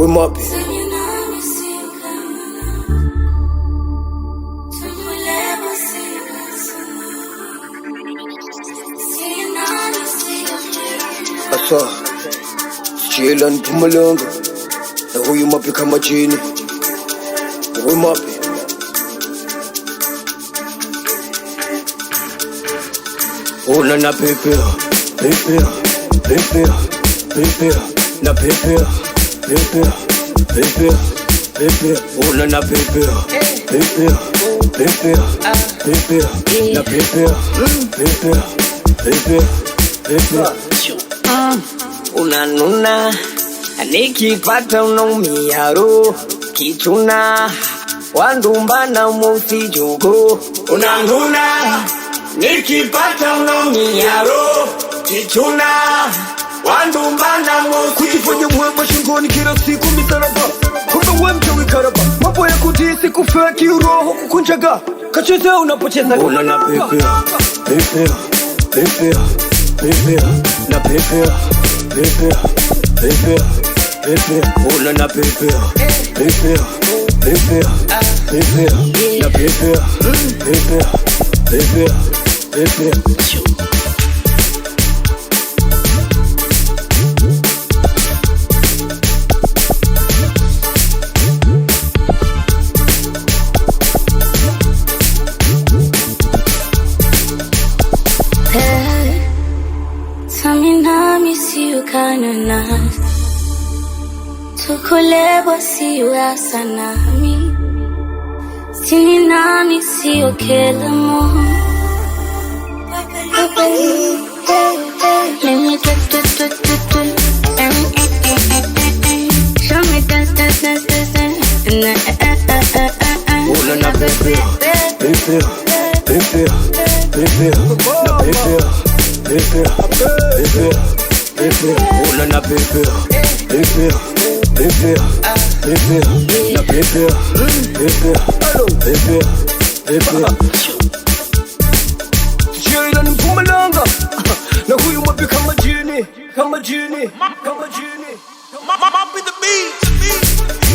Mopi. Asa Sijela Mpumalanga na huyu Mopi kama jini. We Mopi. Una na pepea, pepea, pepea, pepea, na pepea, pepea, pepea, pepea. Una na pepea, pepea, pepea, pepea, na pepea, pepea, pepea, pepea. Unanuna, nikipata unaumia roho, kichuna wandumbana mosi jogo. Unanuna, nikipata unaumia roho, kichuna wandumbana mosi. Kujifanya mwema shingoni kila siku misalaba, kumbe we mchawi karaba. Mambo ya kutisi kufea kiuroho kukunjaga, kacheza unapocheza. Una na pepea, pepea, pepea, pepea, na pepea, pepea, pepea, pepea. Una na pepea, pepea, pepea, pepea, na pepea, pepea, pepea, pepea. Samina misiu kananas Tukulebwa siwa sanami Sinina misiu kelamo Let me Show me Una na pepea, pepea, pepea, pepea, na pepea, pepea, pepea, pepea. Una na pepea, pepea, pepea, pepea, na pepea, pepea, pepea, pepea. Sijela Mpumalanga na huyu Mopi kama jini, kama jini, kama jini. Mopi the beat.